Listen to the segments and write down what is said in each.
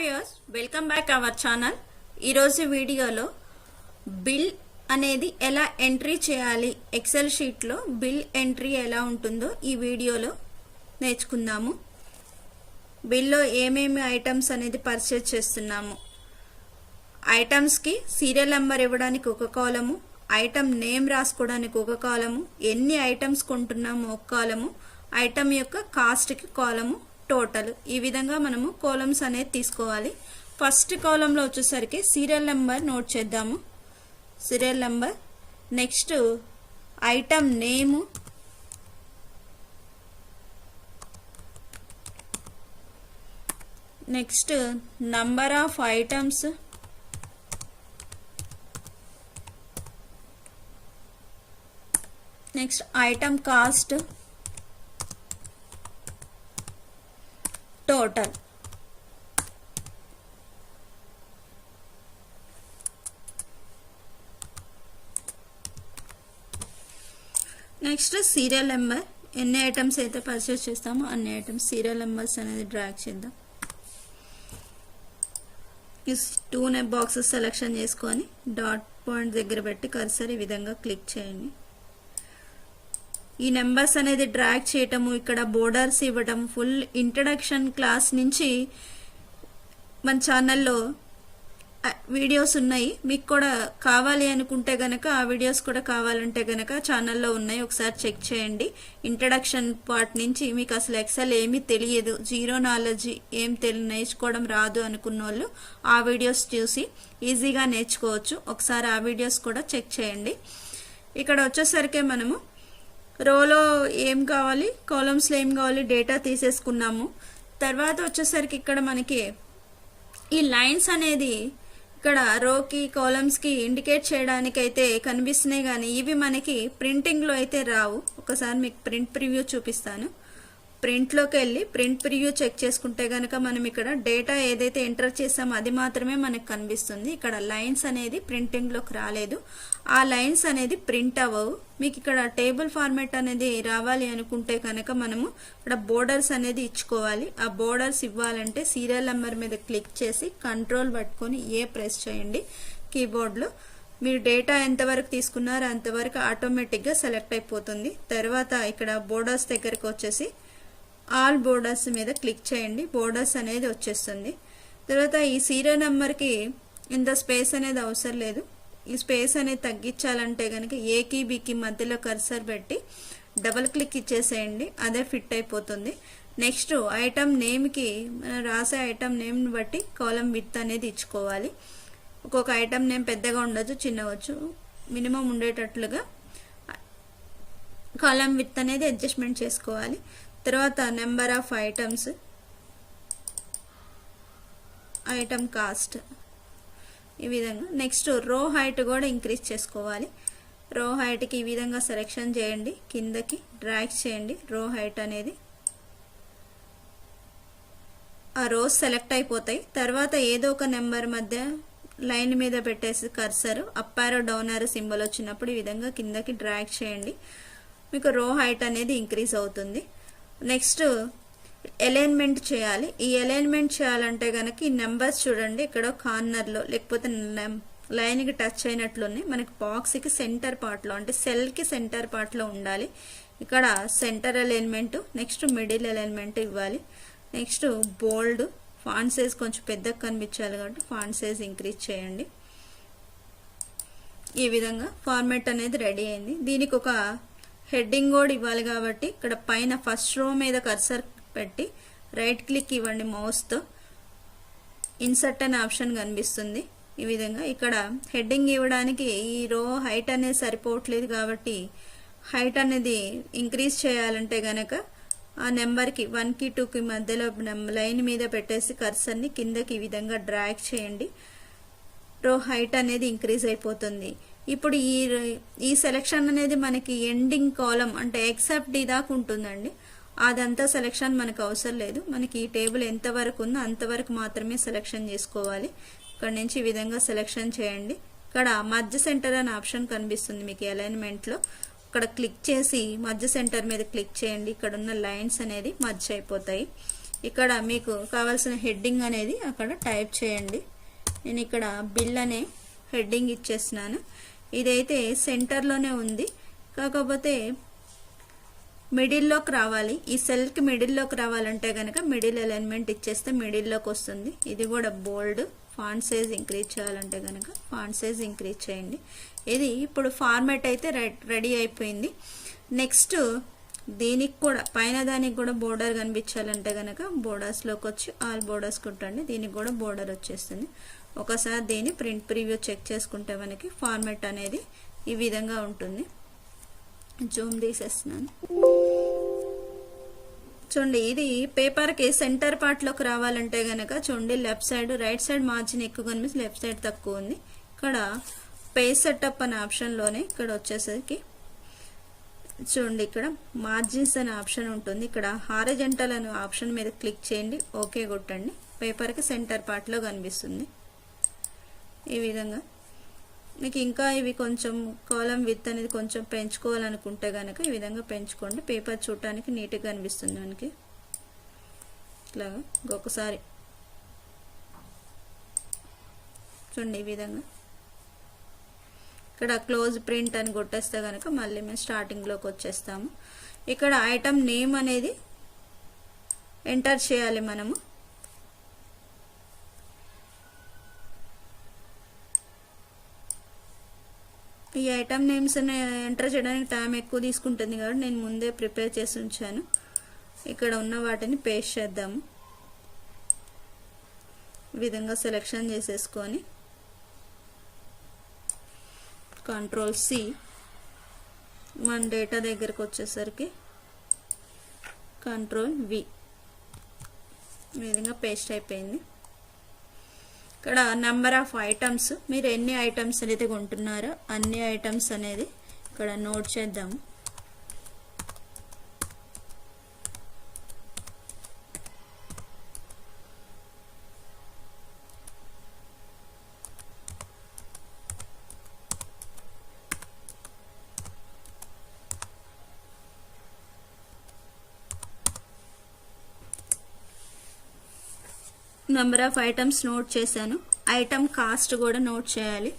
Viewers welcome back our channel. ఈరోజు వీడియోలో bill అనేది ఎలా ఎంట్రీ చేయాలి, ఎక్సెల్ షీట్లో బిల్ ఎంట్రీ ఎలా ఉంటుందో ఈ వీడియోలో నేర్చుకుందాము. బిల్లో ఏమేమి ఐటమ్స్ అనేది పర్చేజ్ చేస్తున్నాము, ఐటమ్స్కి సీరియల్ నెంబర్ ఇవ్వడానికి ఒక కాలము, ఐటమ్ నేమ్ రాసుకోవడానికి ఒక కాలము, ఎన్ని ఐటమ్స్ కొంటున్నాము ఒక కాలము, ఐటమ్ యొక్క కాస్ట్కి కాలము, టోటల్. ఈ విధంగా మనము కాలమ్స్ అనేది తీసుకోవాలి. ఫస్ట్ కాలంలో వచ్చేసరికి సీరియల్ నెంబర్ నోట్ చేద్దాము. Serial number, next item name, next number of items, next item cost, total. Next serial number, ఎన్ని ఐటమ్స్ అయితే పర్చేస్ చేస్తామో అన్ని ఐటమ్స్ సీరియల్ నెంబర్స్ అనేది డ్రాగ్ చేద్దాం. ఈ 2 బాక్సెస్ సెలెక్షన్ చేసుకొని డాట్ పాయింట్ దగ్గర పెట్టి కర్సర్ ఈ విధంగా క్లిక్ చేయండి. ఈ నెంబర్స్ అనేది డ్రాగ్ చేయటము, ఇక్కడ బోర్డర్స్ ఇవ్వటం, ఫుల్ ఇంట్రడక్షన్ క్లాస్ నుంచి మన ఛానల్లో వీడియోస్ ఉన్నాయి. మీకు కూడా కావాలి అనుకుంటే గనక ఆ వీడియోస్ కూడా కావాలంటే గనక ఛానల్లో ఉన్నాయి, ఒకసారి చెక్ చేయండి. ఇంట్రడక్షన్ పార్ట్ నుంచి మీకు అసలు ఎక్సెల్ ఏమీ తెలియదు, జీరో నాలెడ్జ్, నేర్చుకోవడం రాదు అనుకున్న వాళ్ళు ఆ వీడియోస్ చూసి ఈజీగా నేర్చుకోవచ్చు. ఒకసారి ఆ వీడియోస్ కూడా చెక్ చేయండి. ఇక్కడ వచ్చేసరికి మనము రోలో ఏం కావాలి, కాలమ్స్లో ఏం కావాలి డేటా తీసేసుకున్నాము. తర్వాత వచ్చేసరికి ఇక్కడ మనకి ఈ లైన్స్ అనేది ఇక్కడ రోకి కాలమ్స్కి ఇండికేట్ చేయడానికి అయితే కనిపిస్తున్నాయి, కానీ ఇవి మనకి ప్రింటింగ్లో అయితే రావు. ఒకసారి మీకు ప్రింట్ ప్రివ్యూ చూపిస్తాను. ప్రింట్లోకి వెళ్ళి ప్రింట్ ప్రివ్యూ చెక్ చేసుకుంటే కనుక మనం ఇక్కడ డేటా ఏదైతే ఎంటర్ చేసామో అది మాత్రమే మనకు కనిపిస్తుంది. ఇక్కడ లైన్స్ అనేది ప్రింటింగ్లోకి రాలేదు, ఆ లైన్స్ అనేది ప్రింట్ అవ్వవు. మీకు ఇక్కడ టేబుల్ ఫార్మాట్ అనేది రావాలి అనుకుంటే కనుక మనము ఇక్కడ బోర్డర్స్ అనేది ఇచ్చుకోవాలి. ఆ బోర్డర్స్ ఇవ్వాలంటే సీరియల్ నెంబర్ మీద క్లిక్ చేసి కంట్రోల్ పట్టుకొని ప్రెస్ చేయండి కీబోర్డ్లో. మీరు డేటా ఎంతవరకు తీసుకున్నారో అంతవరకు ఆటోమేటిక్గా సెలెక్ట్ అయిపోతుంది. తర్వాత ఇక్కడ బోర్డర్స్ దగ్గరకు వచ్చేసి ఆల్ బోర్డర్స్ మీద క్లిక్ చేయండి, బోర్డర్స్ అనేది వచ్చేస్తుంది. తర్వాత ఈ సీరియల్ నెంబర్కి ఇంత స్పేస్ అనేది అవసరం లేదు. ఈ స్పేస్ అనేది తగ్గించాలంటే కనుక ఏకి బికి మధ్యలో కర్సర్ పెట్టి డబల్ క్లిక్ ఇచ్చేసేయండి, అదే ఫిట్ అయిపోతుంది. నెక్స్ట్ ఐటమ్ నేమ్కి మనం రాసే ఐటమ్ నేమ్ని బట్టి కాలం విడ్త్ అనేది ఇచ్చుకోవాలి. ఒక్కొక్క ఐటమ్ నేమ్ పెద్దగా ఉండొచ్చు, చిన్నవచ్చు, మినిమం ఉండేటట్లుగా కాలం విడ్త్ అనేది అడ్జస్ట్మెంట్ చేసుకోవాలి. తర్వాత number of items, item cost, ఈ విధంగా. నెక్స్ట్ రో హైట్ కూడా ఇంక్రీజ్ చేసుకోవాలి. రో హైట్కి ఈ విధంగా సెలెక్షన్ చేయండి, కిందకి డ్రాగ్ చేయండి. రో హైట్ అనేది ఆ రోస్ సెలెక్ట్ అయిపోతాయి. తర్వాత ఏదో ఒక నెంబర్ మధ్య లైన్ మీద పెట్టేసి కర్సర్ అప్ ఆరో డౌన్ ఆరో సింబల్ వచ్చినప్పుడు ఈ విధంగా కిందకి డ్రాగ్ చేయండి, మీకు రో హైట్ అనేది ఇంక్రీజ్ అవుతుంది. నెక్స్ట్ అలైన్మెంట్ చేయాలి. ఈ అలైన్మెంట్ చేయాలంటే కనుక ఈ నెంబర్స్ చూడండి, ఇక్కడ కార్నర్లో లేకపోతే లైన్కి టచ్ అయినట్లున్నాయి. మనకి బాక్స్కి సెంటర్ పార్ట్లో అంటే సెల్కి సెంటర్ పార్ట్లో ఉండాలి. ఇక్కడ centre alignment, next middle alignment ఇవ్వాలి. నెక్స్ట్ బోల్డ్, ఫాంట్ సైజ్ కొంచెం పెద్దగా కనిపించాలి కాబట్టి ఫాంట్ సైజ్ ఇంక్రీజ్ చేయండి. ఈ విధంగా ఫార్మాట్ అనేది రెడీ అయింది. దీనికి ఒక హెడ్డింగ్ కూడా ఇవ్వాలి కాబట్టి ఇక్కడ పైన ఫస్ట్ రో మీద కర్సర్ పెట్టి రైట్ క్లిక్ ఇవ్వండి మౌస్తో, ఇన్సర్ట్ అనే ఆప్షన్ కనిపిస్తుంది. ఈ విధంగా ఇక్కడ హెడ్డింగ్ ఇవ్వడానికి ఈ రో హైట్ అనేది సరిపోవట్లేదు కాబట్టి హైట్ అనేది ఇంక్రీజ్ చేయాలంటే గనక ఆ నెంబర్కి 1కి 2కి మధ్యలో లైన్ మీద పెట్టేసి కర్సర్ని కిందకి ఈ విధంగా డ్రాగ్ చేయండి, రో హైట్ అనేది ఇంక్రీజ్ అయిపోతుంది. ఇప్పుడు ఈ సెలెక్షన్ అనేది మనకి ఎండింగ్ కాలం అంటే ఎక్సెప్ట్ దాకా ఉంటుందండి. అదంతా సెలెక్షన్ మనకు అవసరం లేదు, మనకి ఈ టేబుల్ ఎంతవరకు ఉందో అంతవరకు మాత్రమే సెలెక్షన్ చేసుకోవాలి. ఇక్కడ నుంచి ఈ విధంగా సెలెక్షన్ చేయండి. ఇక్కడ మధ్య సెంటర్ అనే ఆప్షన్ కనిపిస్తుంది మీకు అలైన్మెంట్లో, ఇక్కడ క్లిక్ చేసి మధ్య సెంటర్ మీద క్లిక్ చేయండి. ఇక్కడ ఉన్న లైన్స్ అనేది మధ్య అయిపోతాయి. ఇక్కడ మీకు కావాల్సిన హెడ్డింగ్ అనేది అక్కడ టైప్ చేయండి. నేను ఇక్కడ బిల్ అనే హెడ్డింగ్ ఇచ్చేస్తున్నాను. ఇదైతే సెంటర్లోనే ఉంది, కాకపోతే మిడిల్లోకి రావాలి. ఈ సెల్కి మిడిల్లోకి రావాలంటే కనుక మిడిల్ అలైన్మెంట్ ఇచ్చేస్తే మిడిల్లోకి వస్తుంది. ఇది కూడా బోల్డ్. ఫాంట్ సైజ్ ఇంక్రీజ్ చేయాలంటే కనుక ఫాంట్ సైజ్ ఇంక్రీజ్ చేయండి. ఇది ఇప్పుడు ఫార్మాట్ అయితే రెడీ అయిపోయింది. నెక్స్ట్ దీనికి కూడా పైన దానికి కూడా బోర్డర్ కనిపించాలంటే కనుక బోర్డర్స్లోకి వచ్చి ఆల్ బోర్డర్స్ కుట్టండి. దీనికి కూడా బోర్డర్ వచ్చేస్తుంది. ఒకసారి దీన్ని ప్రింట్ ప్రివ్యూ చెక్ చేసుకుంటే మనకి ఫార్మాట్ అనేది ఈ విధంగా ఉంటుంది. జూమ్ తీసేస్తున్నాను చూడండి. ఇది పేపర్కి సెంటర్ పార్ట్లోకి రావాలంటే కనుక చూడండి, left side right side margin ఎక్కువ కనిపిస్తుంది, లెఫ్ట్ సైడ్ తక్కువ ఉంది. ఇక్కడ పేజ్ సెటప్ అనే ఆప్షన్లోనే ఇక్కడ వచ్చేసరికి చూడండి, ఇక్కడ మార్జిన్స్ అనే ఆప్షన్ ఉంటుంది. ఇక్కడ హారిజంటల్ అనే ఆప్షన్ మీద క్లిక్ చేయండి, ఓకే కొట్టండి. పేపర్కి సెంటర్ పార్ట్లో కనిపిస్తుంది ఈ విధంగా. మీకు ఇంకా ఇవి కొంచెం కాలం విత్ అనేది కొంచెం పెంచుకోవాలనుకుంటే కనుక ఈ విధంగా పెంచుకోండి. పేపర్ చూడటానికి నీట్గా కనిపిస్తుంది మనకి. ఇట్లాగా ఇంకొకసారి చూడండి ఈ విధంగా. ఇక్కడ క్లోజ్ ప్రింట్ అని కొట్టేస్తే కనుక మళ్ళీ మేము స్టార్టింగ్లోకి వచ్చేస్తాము. ఇక్కడ ఐటమ్ నేమ్ అనేది ఎంటర్ చేయాలి మనము. ఈ ఐటమ్ నేమ్స్ ఎంటర్ చేయడానికి టైం ఎక్కువ తీసుకుంటుంది కాబట్టి నేను ముందే ప్రిపేర్ చేసి ఉంచాను. ఇక్కడ ఉన్న వాటిని పేస్ట్ చేద్దాము. ఈ విధంగా సెలెక్షన్ చేసేసుకొని కంట్రోల్-C, మన డేటా దగ్గరకు వచ్చేసరికి కంట్రోల్-V. ఈ విధంగా పేస్ట్ అయిపోయింది. ఇక్కడ నెంబర్ ఆఫ్ ఐటమ్స్, మీరు ఎన్ని ఐటమ్స్ అయితే కొంటున్నారో అన్ని ఐటమ్స్ అనేది ఇక్కడ నోట్ చేద్దాము. నెంబర్ ఆఫ్ ఐటమ్స్ నోట్ చేశాను. ఐటమ్ కాస్ట్ కూడా నోట్ చేయాలి.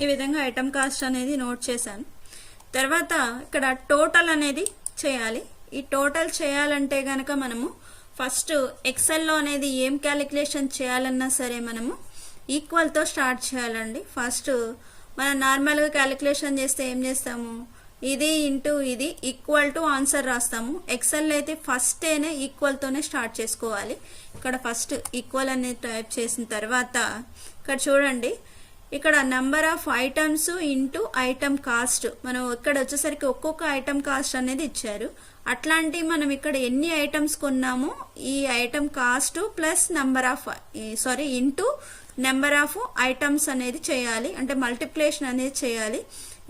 ఈ విధంగా ఐటమ్ కాస్ట్ అనేది నోట్ చేశాను. తర్వాత ఇక్కడ టోటల్ అనేది చేయాలి. ఈ టోటల్ చేయాలంటే గనక మనము ఫస్ట్ ఎక్సెల్లో అనేది ఏం క్యాలిక్యులేషన్ చేయాలన్నా సరే మనము ఈక్వల్తో స్టార్ట్ చేయాలండి. ఫస్ట్ మనం నార్మల్గా క్యాలిక్యులేషన్ చేస్తే ఏం చేస్తాము, ఇది ఇంటూ ఇది ఈక్వల్ టు ఆన్సర్ రాస్తాము. ఎక్సెల్ అయితే ఫస్టేనే ఈక్వల్తోనే స్టార్ట్ చేసుకోవాలి. ఇక్కడ ఫస్ట్ ఈక్వల్ అనేది టైప్ చేసిన తర్వాత ఇక్కడ చూడండి, ఇక్కడ number of items into item cost, మనం ఇక్కడ వచ్చేసరికి ఒక్కొక్క ఐటమ్ కాస్ట్ అనేది ఇచ్చారు. అట్లాంటి మనం ఇక్కడ ఎన్ని ఐటమ్స్ కొన్నామో ఈ item cost plus into number of items అనేది చేయాలి. అంటే మల్టిప్లికేషన్ అనేది చేయాలి.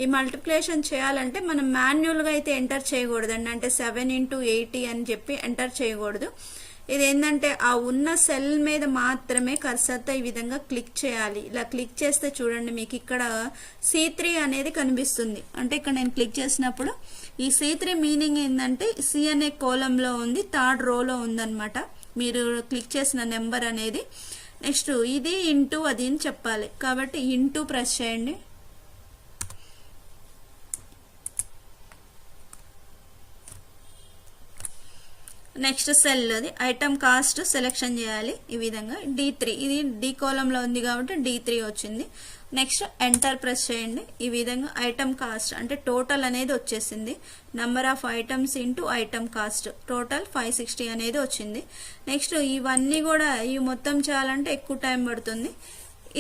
ఈ మల్టిప్లికేషన్ చేయాలంటే మనం మాన్యువల్గా అయితే ఎంటర్ చేయకూడదండి. అంటే 7 × 80 అని చెప్పి ఎంటర్ చేయకూడదు. ఇదేంటంటే ఆ ఉన్న సెల్ మీద మాత్రమే కర్సర్తో ఈ విధంగా క్లిక్ చేయాలి. ఇలా క్లిక్ చేస్తే చూడండి మీకు ఇక్కడ C3 అనేది కనిపిస్తుంది. అంటే ఇక్కడ నేను క్లిక్ చేసినప్పుడు ఈ C3 మీనింగ్ ఏంటంటే C అనే కోలంలో ఉంది, థర్డ్ రోలో ఉందన్నమాట. మీరు క్లిక్ చేసిన నెంబర్ అనేది నెక్స్ట్ ఇది ఇంటూ అది అని చెప్పాలి కాబట్టి ఇంటూ ప్రెస్ చేయండి. నెక్స్ట్ సెల్ అది ఐటమ్ కాస్ట్ సెలెక్షన్ చేయాలి. ఈ విధంగా D3 ఇది D కాలంలో ఉంది కాబట్టి D3 వచ్చింది. నెక్స్ట్ ఎంటర్ ప్రెస్ చేయండి. ఈ విధంగా ఐటమ్ కాస్ట్ అంటే టోటల్ అనేది వచ్చేసింది. Number of items into item cost total 560 అనేది వచ్చింది. నెక్స్ట్ ఇవన్నీ కూడా ఇవి మొత్తం చేయాలంటే ఎక్కువ టైం పడుతుంది.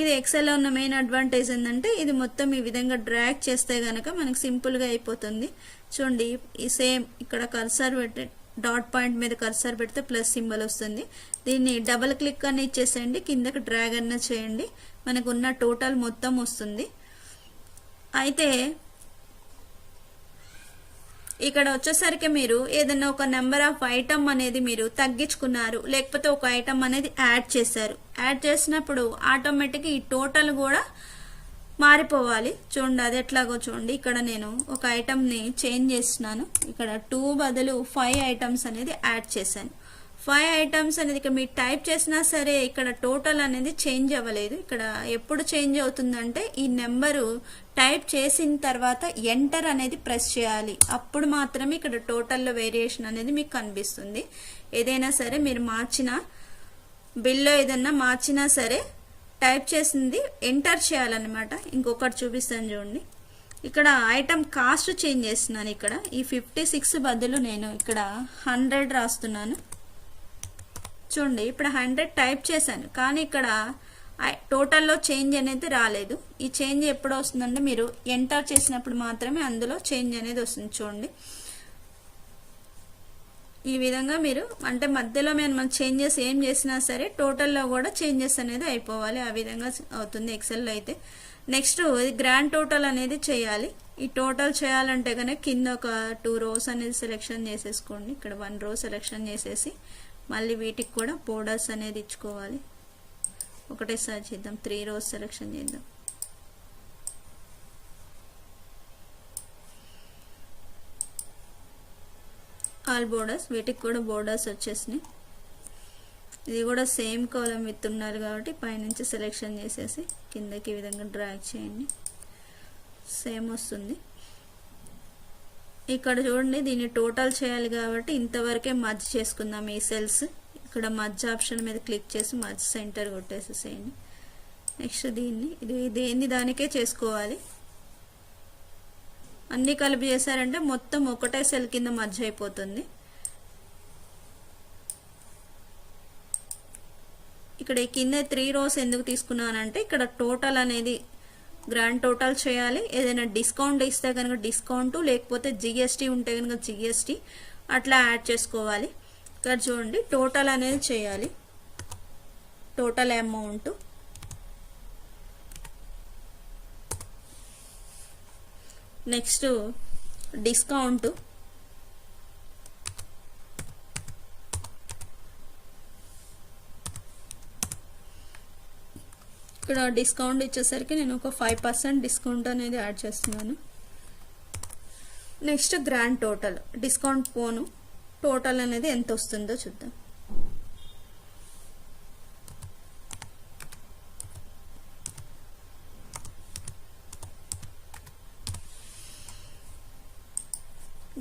ఇది ఎక్సెల్ లో ఉన్న మెయిన్ అడ్వాంటేజ్ ఏంటంటే ఇది మొత్తం ఈ విధంగా డ్రాగ్ చేస్తే గనక మనకు సింపుల్ గా అయిపోతుంది. చూడండి ఈ సేమ్ ఇక్కడ కర్సర్ పెట్టి డాట్ పాయింట్ మీద కర్సర్ పెడితే ప్లస్ సింబల్ వస్తుంది. దీన్ని డబుల్ క్లిక్ అని ఇచ్చేసేయండి, కిందకి డ్రాగ్ అన్న చేయండి, మనకు ఉన్న టోటల్ మొత్తం వస్తుంది. అయితే ఇక్కడ వచ్చేసరికి మీరు ఏదైనా ఒక నెంబర్ ఆఫ్ ఐటమ్ అనేది మీరు తగ్గించుకున్నారు, లేకపోతే ఒక ఐటమ్ అనేది యాడ్ చేశారు. యాడ్ చేసినప్పుడు ఆటోమేటిక్ ఈ టోటల్ కూడా మారిపోవాలి. చూడండి అది ఎట్లాగో చూడండి. ఇక్కడ నేను ఒక ఐటమ్ ని చేంజ్ చేస్తున్నాను. ఇక్కడ 2 బదులు 5 ఐటమ్స్ అనేది యాడ్ చేశాను. 5 ఐటమ్స్ అనేది ఇక్కడ మీరు టైప్ చేసినా సరే ఇక్కడ టోటల్ అనేది చేంజ్ అవ్వలేదు. ఇక్కడ ఎప్పుడు చేంజ్ అవుతుందంటే ఈ నెంబరు టైప్ చేసిన తర్వాత ఎంటర్ అనేది ప్రెస్ చేయాలి. అప్పుడు మాత్రమే ఇక్కడ టోటల్లో వేరియేషన్ అనేది మీకు కనిపిస్తుంది. ఏదైనా సరే మీరు మార్చిన బిల్లో ఏదైనా మార్చినా సరే టైప్ చేసింది ఎంటర్ చేయాలన్నమాట. ఇంకొకటి చూపిస్తాను చూడండి. ఇక్కడ ఐటమ్ కాస్ట్ చేంజ్ చేస్తున్నాను. ఇక్కడ ఈ 56 బదులు నేను ఇక్కడ 100 రాస్తున్నాను. చూడండి ఇప్పుడు 100 టైప్ చేశాను, కానీ ఇక్కడ టోటల్లో చేంజ్ అనేది రాలేదు. ఈ చేంజ్ ఎప్పుడు వస్తుందంటే మీరు ఎంటర్ చేసినప్పుడు మాత్రమే అందులో చేంజ్ అనేది వస్తుంది. చూడండి ఈ విధంగా మీరు అంటే మధ్యలో మనం చేంజెస్ ఏం చేసినా సరే టోటల్లో కూడా చేంజెస్ అనేది అయిపోవాలి. ఆ విధంగా అవుతుంది ఎక్సెల్లో అయితే. నెక్స్ట్ ఇది గ్రాండ్ టోటల్ అనేది చేయాలి. ఈ టోటల్ చేయాలంటే కనుక కింద ఒక 2 రోస్ అనేది సెలెక్షన్ చేసేసుకోండి. ఇక్కడ 1 రో సెలెక్షన్ చేసేసి మళ్ళీ వీటికి కూడా బోర్డర్స్ అనేది ఇచ్చుకోవాలి. ఒకటేసారి చేద్దాం. 3 రోస్ సెలెక్షన్ చేద్దాం. ఆల్ బోర్డర్స్, వీటికి కూడా బోర్డర్స్ వచ్చేసినాయి. ఇది కూడా సేమ్ కాలం విత్ ఉన్నారు కాబట్టి పైనుంచి సెలెక్షన్ చేసేసి కిందకి ఈ విధంగా డ్రాగ్ చేయండి, సేమ్ వస్తుంది. ఇక్కడ చూడండి దీన్ని టోటల్ చేయాలి కాబట్టి ఇంతవరకే మర్జ్ చేసుకుందాం ఈ సెల్స్. ఇక్కడ మర్జ్ ఆప్షన్ మీద క్లిక్ చేసి మర్జ్ సెంటర్ కొట్టేసేసేయండి. నెక్స్ట్ దీన్ని ఇది దేన్ని దానికే చేసుకోవాలి. అన్ని కలిపి చేశారంటే మొత్తం ఒకటే సెల్ కింద మర్జ్ అయిపోతుంది. ఇక్కడ కింద 3 రోస్ ఎందుకు తీసుకున్నానంటే ఇక్కడ టోటల్ అనేది గ్రాండ్ టోటల్ చేయాలి. ఏదైనా డిస్కౌంట్ ఇస్తే కనుక డిస్కౌంట్, లేకపోతే జిఎస్టీ ఉంటే కనుక జిఎస్టీ అట్లా యాడ్ చేసుకోవాలి. ఇక్కడ చూడండి టోటల్ అనేది చేయాలి. టోటల్ అమౌంట్ నెక్స్ట్ డిస్కౌంట్, ఇక్కడ డిస్కౌంట్ ఇచ్చేసరికి నేను ఒక 5% డిస్కౌంట్ అనేది యాడ్ చేస్తున్నాను. నెక్స్ట్ గ్రాండ్ టోటల్, డిస్కౌంట్ పోను టోటల్ అనేది ఎంత వస్తుందో చూద్దాం.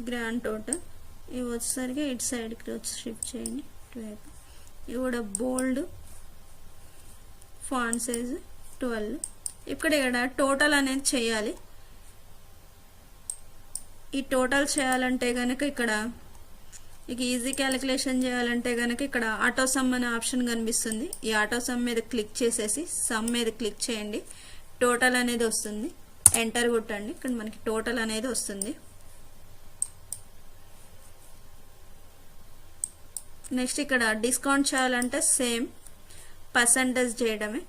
గ్రాండ్ టోటల్ ఇవి వచ్చేసరికి ఇటు సైడ్కి వచ్చి షిఫ్ట్ చేయండి ఇటువైపు. ఇవి కూడా బోల్డ్, ఫాంట్ సైజ్ 12. ఇక్కడ టోటల్ అనేది చేయాలి. ఈ టోటల్ చేయాలంటే కనుక ఇక్కడ ఇక ఈజీ క్యాలిక్యులేషన్ చేయాలంటే కనుక ఇక్కడ ఆటో సమ్ అనే ఆప్షన్ కనిపిస్తుంది. ఈ ఆటో సమ్ మీద క్లిక్ చేసేసి సమ్ మీద క్లిక్ చేయండి. టోటల్ అనేది వస్తుంది. ఎంటర్ కొట్టండి. ఇక్కడ మనకి టోటల్ అనేది వస్తుంది. నెక్స్ట్ ఇక్కడ డిస్కౌంట్ చేయాలంటే సేమ్ పర్సంటేజ్ చేయడమే.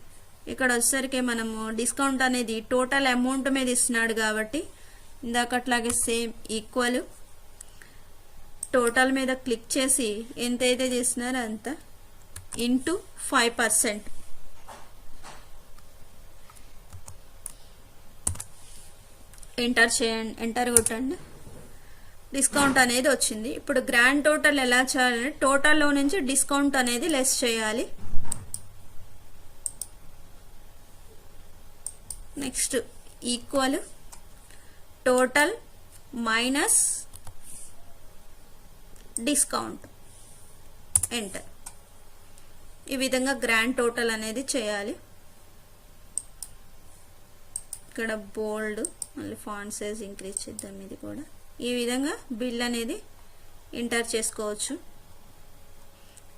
ఇక్కడ వచ్చేసరికి మనము డిస్కౌంట్ అనేది టోటల్ అమౌంట్ మీద ఇస్తున్నాడు కాబట్టి ఇందాకట్లాగే సేమ్ ఈక్వల్ టోటల్ మీద క్లిక్ చేసి ఎంతైతే చేసినారో అంత ఇంటూ 5%. ఎంటర్ చేయండి, ఎంటర్ కొట్టండి. డిస్కౌంట్ అనేది వచ్చింది. ఇప్పుడు గ్రాండ్ టోటల్ ఎలా చేయాలంటే టోటల్లో నుంచి డిస్కౌంట్ అనేది లెస్ చేయాలి. Next equal total minus discount, enter. ఈ విధంగా గ్రాండ్ టోటల్ అనేది చేయాలి. ఇక్కడ బోల్డ్, మళ్ళీ ఫాంట్ సైజ్ ఇంక్రీజ్ చేద్దాం. ఇది కూడా ఈ విధంగా బిల్ అనేది ఎంటర్ చేసుకోవచ్చు.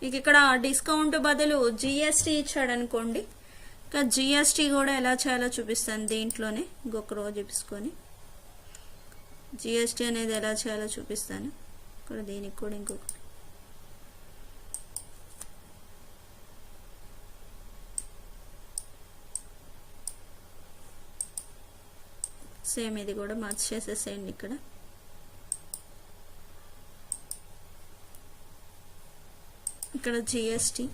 ఇక ఇక్కడ డిస్కౌంట్ బదులు జిఎస్టీ ఇచ్చాడు అనుకోండి, ఇంకా జిఎస్టీ కూడా ఎలా చేయాలో చూపిస్తాను. దీంట్లోనే ఇంకొక రోజు చూపించుకొని జిఎస్టీ అనేది ఎలా చేయాలో చూపిస్తాను. ఇక్కడ దీనికి కూడా ఇంకొకటి సేమ్, ఇది కూడా మార్చి చేసేసేయండి. ఇక్కడ జిఎస్టీ,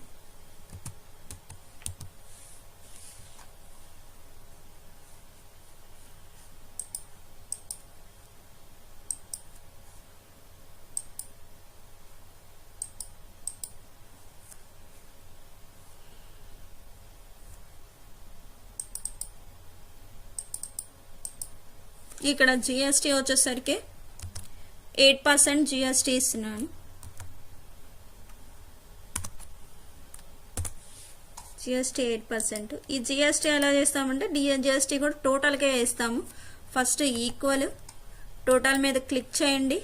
ఇక్కడ జిఎస్టీ వచ్చేసరికి 8% జిఎస్టీ ఇస్తున్నాను. జిఎస్టీ 8%. ఈ జిఎస్టీ ఎలా చేస్తామంటే జిఎస్టీ కూడా టోటల్గా వేస్తాము. ఫస్ట్ ఈక్వల్ టోటల్ మీద క్లిక్ చేయండి.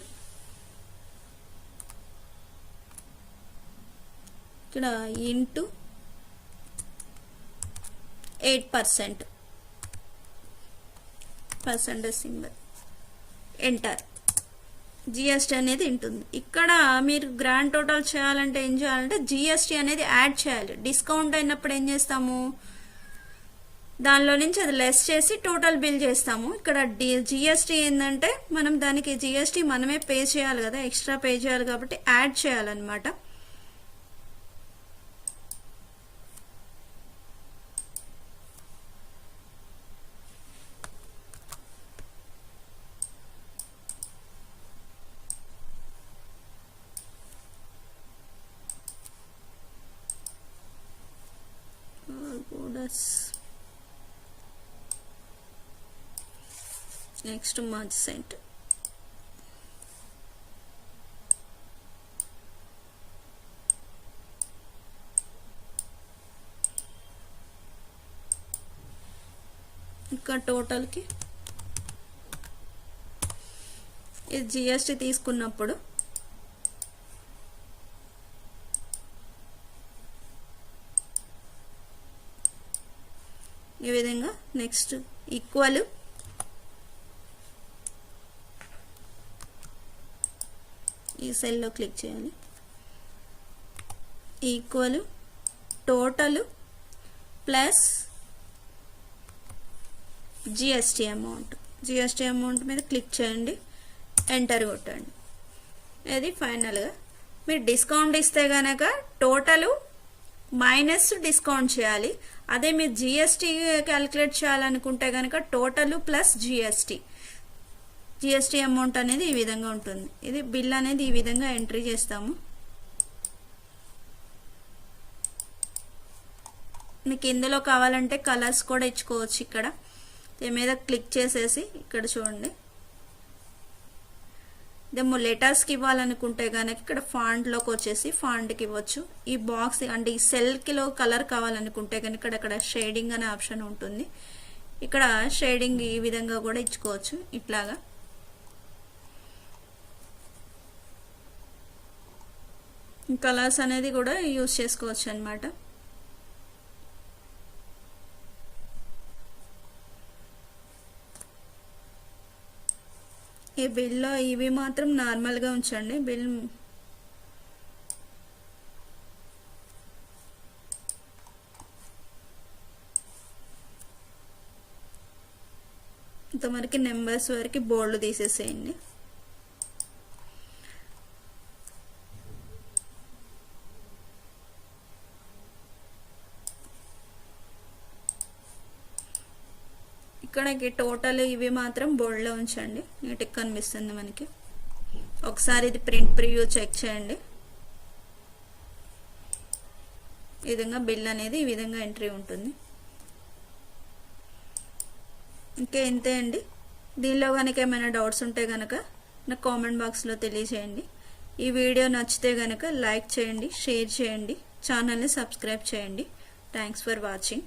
ఇక్కడ into 8% percentage symbol, enter. GST అనేది ఉంటుంది. ఇక్కడ మీరు గ్రాండ్ టోటల్ చేయాలంటే ఏం చేయాలంటే జిఎస్టీ అనేది యాడ్ చేయాలి. డిస్కౌంట్ అయినప్పుడు ఏం చేస్తాము, దానిలో నుంచి అది లెస్ చేసి టోటల్ బిల్ చేస్తాము. ఇక్కడ జిఎస్టీ ఏంటంటే మనం దానికి జిఎస్టీ మనమే పే చేయాలి కదా, ఎక్స్ట్రా పే చేయాలి కాబట్టి యాడ్ చేయాలన్నమాట. నెక్స్ట్ మర్జ్ సెంట్, ఇంకా టోటల్కి ఇది జిఎస్టీ తీసుకున్నప్పుడు ఈ విధంగా నెక్స్ట్ ఈక్వల్ ఈ సెల్లో క్లిక్ చేయాలి. Equal total plus GST amount. GST amount మీద క్లిక్ చేయండి, ఎంటర్ కొట్టండి. ఇది ఫైనల్గా మీరు డిస్కౌంట్ ఇస్తే కనుక టోటల్ మైనస్ డిస్కౌంట్ చేయాలి. అదే మీరు జిఎస్టీ క్యాలిక్యులేట్ చేయాలనుకుంటే కనుక టోటల్ ప్లస్ జిఎస్టీ అమౌంట్ అనేది ఈ విధంగా ఉంటుంది. ఇది బిల్ అనేది ఈ విధంగా ఎంట్రీ చేస్తాము. మీకు ఇందులో కావాలంటే కలర్స్ కూడా ఇచ్చుకోవచ్చు. ఇక్కడ దీని మీద క్లిక్ చేసేసి ఇక్కడ చూడండి, ఇదేమో లెటర్స్కి ఇవ్వాలనుకుంటే కనుక ఇక్కడ ఫాంట్లోకి వచ్చేసి ఫాంట్కి ఇవ్వచ్చు. ఈ బాక్స్ అంటే ఈ సెల్కిలో కలర్ కావాలనుకుంటే కనుక ఇక్కడ షేడింగ్ అనే ఆప్షన్ ఉంటుంది. ఇక్కడ షేడింగ్ ఈ విధంగా కూడా ఇచ్చుకోవచ్చు. ఇట్లాగా కలర్స్ అనేది కూడా యూజ్ చేసుకోవచ్చు అన్నమాట. ఈ బిల్లో ఇవి మాత్రం నార్మల్గా ఉంచండి. బిల్ ఇంతవరకు నెంబర్స్ వరకు బోల్డ్ తీసేసేయండి. ఇక్కడికి టోటల్ ఇవి మాత్రం బోల్డ్లో ఉంచండి, నీట్గా కనిపిస్తుంది మనకి. ఒకసారి ఇది ప్రింట్ ప్రివ్యూ చెక్ చేయండి. ఈ విధంగా బిల్ అనేది ఈ విధంగా ఎంట్రీ ఉంటుంది. ఇంకే ఇంతే అండి. దీనిలో కనుక ఏమైనా డౌట్స్ ఉంటే కనుక నాకు కామెంట్ బాక్స్లో తెలియజేయండి. ఈ వీడియో నచ్చితే కనుక లైక్ చేయండి, షేర్ చేయండి, ఛానల్ని సబ్స్క్రైబ్ చేయండి. Thanks for watching.